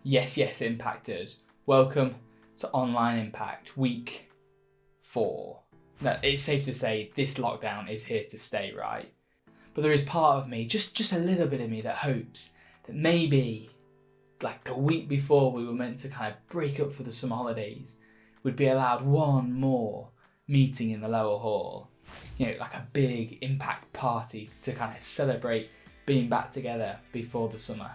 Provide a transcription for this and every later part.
Yes, Impactors. Welcome to Online Impact Week 4. Now, it's safe to say this lockdown is here to stay, right? But there is part of me, just a little bit of me, that hopes that maybe, like the week before we were meant to kind of break up for the summer holidays, we'd be allowed one more meeting in the lower hall. You know, like a big impact party to kind of celebrate being back together before the summer.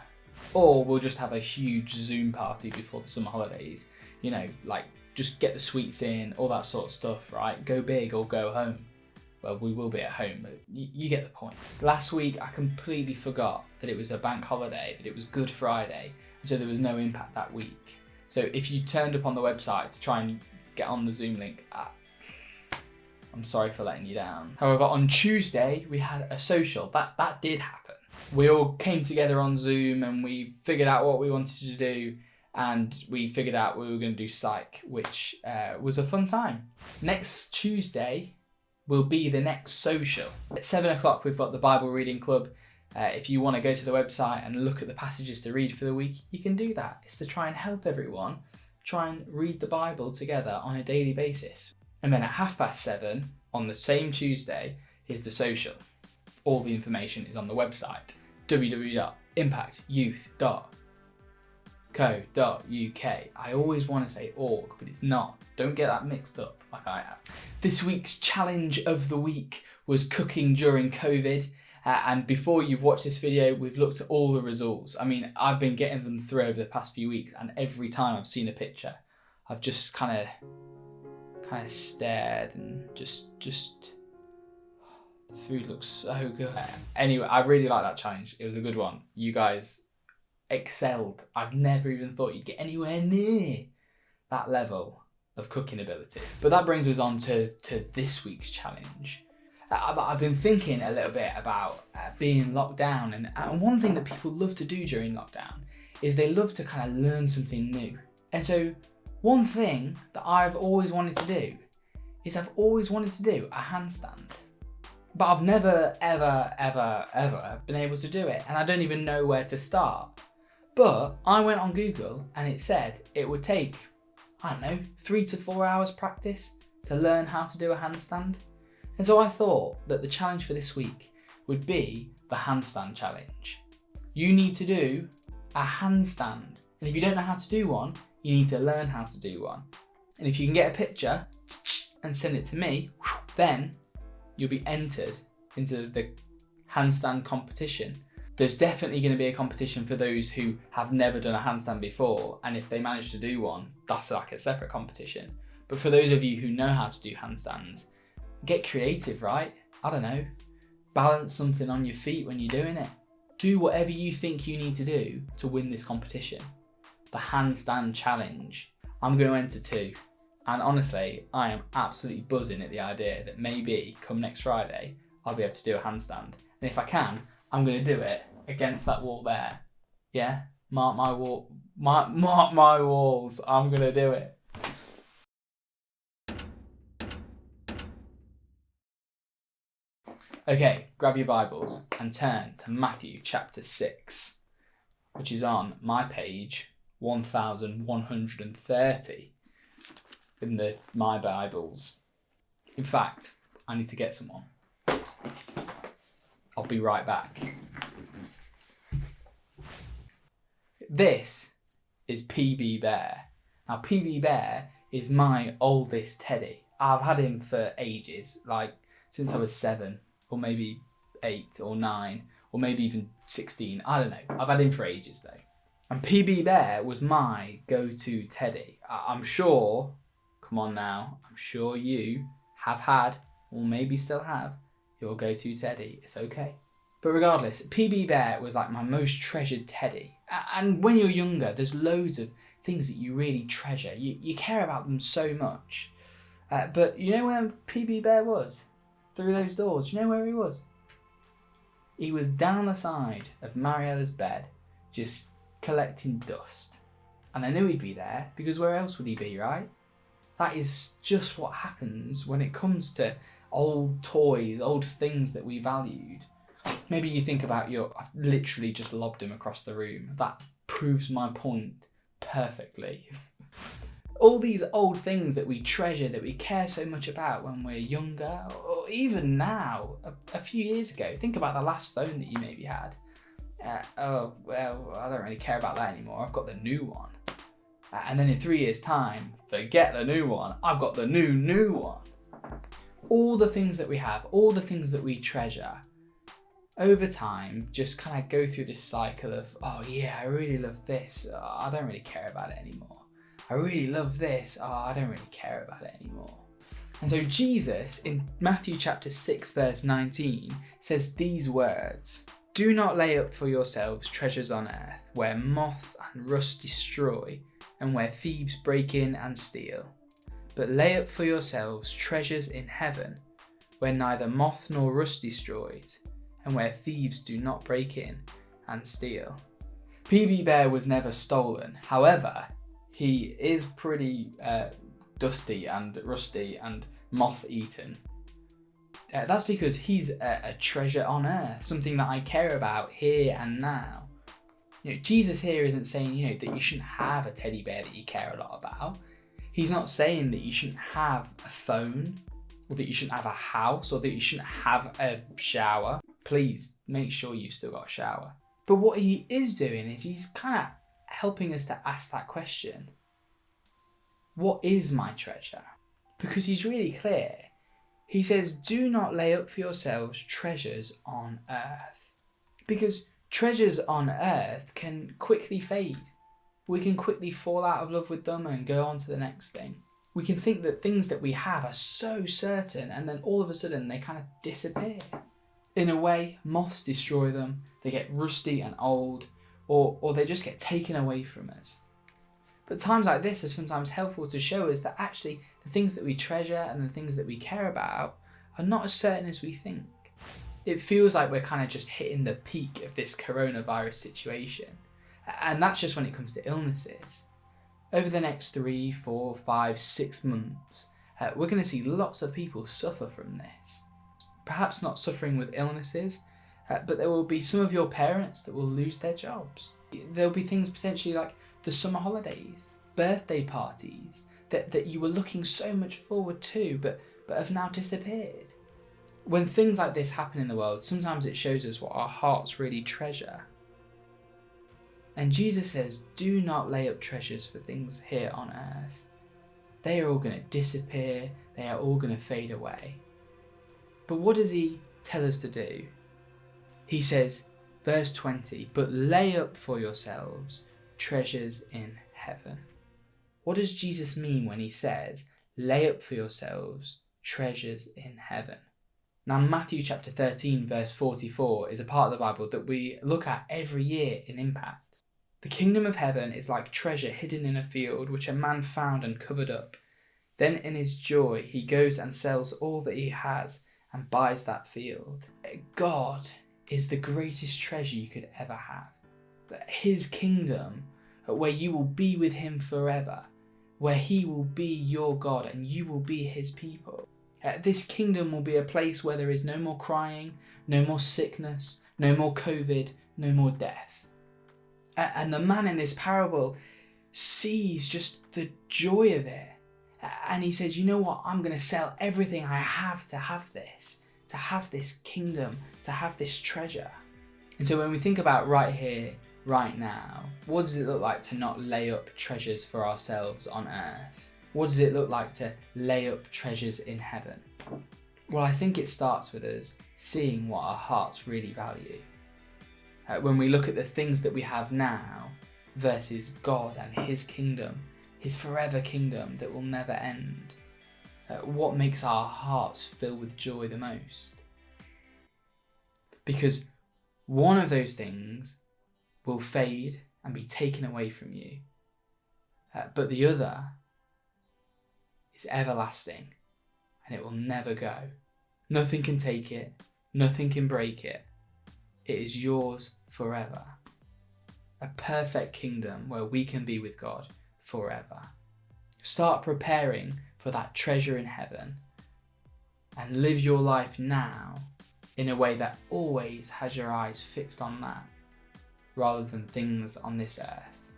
Or we'll just have a huge Zoom party before the summer holidays. You know, like just get the sweets in, all that sort of stuff, right? Go big or go home. Well, we will be at home, but you get the point. Last week, I completely forgot that it was a bank holiday, that it was Good Friday, so there was no impact that week. So if you turned up on the website to try and get on the Zoom link, I'm sorry for letting you down. However, on Tuesday, we had a social. That did happen. We all came together on Zoom and we figured out what we wanted to do, and we figured out we were going to do psych, which was a fun time. Next Tuesday will be the next social. At 7 o'clock, we've got the Bible Reading Club. If you want to go to the website and look at the passages to read for the week, you can do that. It's to try and help everyone try and read the Bible together on a daily basis. And then at 7:30 on the same Tuesday is the social. All the information is on the website, www.impactyouth.co.uk. I always want to say org, but it's not. Don't get that mixed up like I have. This week's challenge of the week was cooking during COVID. And before you've watched this video, we've looked at all the results. I mean, I've been getting them through over the past few weeks, and every time I've seen a picture, I've just kind of stared and just the food looks so good. Anyway, I really like that challenge. It was a good one. You guys excelled. I've never even thought you'd get anywhere near that level of cooking ability. But that brings us on to this week's challenge. I've been thinking a little bit about being locked down, and one thing that people love to do during lockdown is they love to kind of learn something new. And so one thing that I've always wanted to do is a handstand. But I've never, ever been able to do it, and I don't even know where to start. But I went on Google and it said it would take, 3 to 4 hours practice to learn how to do a handstand. And so I thought that the challenge for this week would be the handstand challenge. You need to do a handstand. And if you don't know how to do one, you need to learn how to do one. And if you can get a picture and send it to me, then you'll be entered into the handstand competition. There's definitely going to be a competition for those who have never done a handstand before, and if they manage to do one, that's like a separate competition. But for those of you who know how to do handstands, get creative, right? I don't know, balance something on your feet when you're doing it. Do whatever you think you need to do to win this competition. The handstand challenge. I'm going to enter 2. And honestly, I am absolutely buzzing at the idea that maybe come next Friday, I'll be able to do a handstand. And if I can, I'm going to do it against that wall there. Yeah? Mark my walls. I'm going to do it. Okay, grab your Bibles and turn to Matthew chapter 6, which is on my page 1130. In my Bibles. In fact, I need to get someone. I'll be right back. This is PB Bear. Now, PB Bear is my oldest teddy. I've had him for ages, like since I was 7, or maybe 8 or 9, or maybe even 16. I don't know. I've had him for ages though. And PB Bear was my go-to teddy. I'm sure, come on now, I'm sure you have had, or maybe still have, your go-to teddy. It's okay. But regardless, PB Bear was like my most treasured teddy. And when you're younger, there's loads of things that you really treasure. You care about them so much. But you know where PB Bear was? Through those doors. You know where he was? He was down the side of Mariella's bed, just collecting dust. And I knew he'd be there, because where else would he be, right? That is just what happens when it comes to old toys, old things that we valued. Maybe you think about I've literally just lobbed him across the room. That proves my point perfectly. All these old things that we treasure, that we care so much about when we're younger, or even now, a few years ago. Think about the last phone that you maybe had. Oh, well, I don't really care about that anymore. I've got the new one. And then in 3 years' time, forget the new one. I've got the new one. All the things that we have, all the things that we treasure, over time, just kind of go through this cycle of, oh yeah, I really love this. Oh, I don't really care about it anymore. I really love this. Oh, I don't really care about it anymore. And so Jesus, in Matthew chapter 6, verse 19, says these words: "Do not lay up for yourselves treasures on earth, where moth and rust destroy, and where thieves break in and steal. But lay up for yourselves treasures in heaven, where neither moth nor rust destroys, and where thieves do not break in and steal." PB Bear was never stolen. However, he is pretty dusty and rusty and moth-eaten. That's because he's a treasure on earth, something that I care about here and now. Jesus here isn't saying, that you shouldn't have a teddy bear that you care a lot about. He's not saying that you shouldn't have a phone, or that you shouldn't have a house, or that you shouldn't have a shower. Please make sure you've still got a shower. But what he is doing is he's kind of helping us to ask that question. What is my treasure? Because he's really clear. He says, do not lay up for yourselves treasures on earth. Because treasures on earth can quickly fade. We can quickly fall out of love with them and go on to the next thing. We can think that things that we have are so certain, and then all of a sudden they kind of disappear. In a way, moths destroy them, they get rusty and old, or they just get taken away from us. But times like this are sometimes helpful to show us that actually the things that we treasure and the things that we care about are not as certain as we think. It feels like we're kind of just hitting the peak of this coronavirus situation. And that's just when it comes to illnesses. Over the next 3, 4, 5, 6 months, we're going to see lots of people suffer from this. Perhaps not suffering with illnesses, but there will be some of your parents that will lose their jobs. There'll be things potentially like the summer holidays, birthday parties, that you were looking so much forward to, but have now disappeared. When things like this happen in the world, sometimes it shows us what our hearts really treasure. And Jesus says, do not lay up treasures for things here on earth. They are all going to disappear. They are all going to fade away. But what does he tell us to do? He says, verse 20, but lay up for yourselves treasures in heaven. What does Jesus mean when he says, lay up for yourselves treasures in heaven? Now, Matthew chapter 13, verse 44 is a part of the Bible that we look at every year in Impact. The kingdom of heaven is like treasure hidden in a field, which a man found and covered up. Then in his joy, he goes and sells all that he has and buys that field. God is the greatest treasure you could ever have. His kingdom, where you will be with him forever, where he will be your God and you will be his people. This kingdom will be a place where there is no more crying, no more sickness, no more COVID, no more death. And the man in this parable sees just the joy of it. And he says, you know what, I'm going to sell everything I have to have this kingdom, to have this treasure. And so when we think about right here, right now, what does it look like to not lay up treasures for ourselves on earth? What does it look like to lay up treasures in heaven? Well, I think it starts with us seeing what our hearts really value. When we look at the things that we have now versus God and his kingdom, his forever kingdom that will never end, what makes our hearts fill with joy the most? Because one of those things will fade and be taken away from you, but the other is everlasting and it will never go. Nothing can take it, nothing can break it. It is yours forever. A perfect kingdom where we can be with God forever. Start preparing for that treasure in heaven and live your life now in a way that always has your eyes fixed on that rather than things on this earth.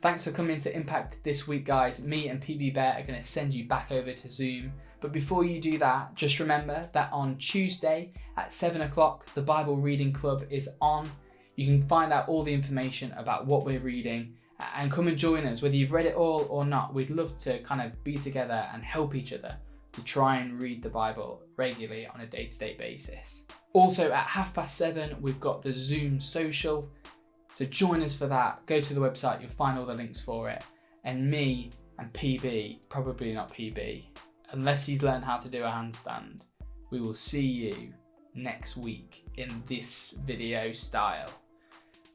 Thanks for coming to Impact this week, guys. Me and PB Bear are going to send you back over to Zoom. But before you do that, just remember that on Tuesday at 7 o'clock, the Bible Reading Club is on. You can find out all the information about what we're reading and come and join us, whether you've read it all or not. We'd love to kind of be together and help each other to try and read the Bible regularly on a day-to-day basis. Also at 7:30, we've got the Zoom social. So join us for that. Go to the website, you'll find all the links for it. And me and PB, probably not PB, unless he's learned how to do a handstand, we will see you next week in this video style.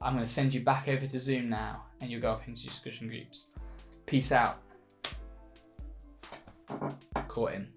I'm going to send you back over to Zoom now and you'll go off into discussion groups. Peace out. Caught in.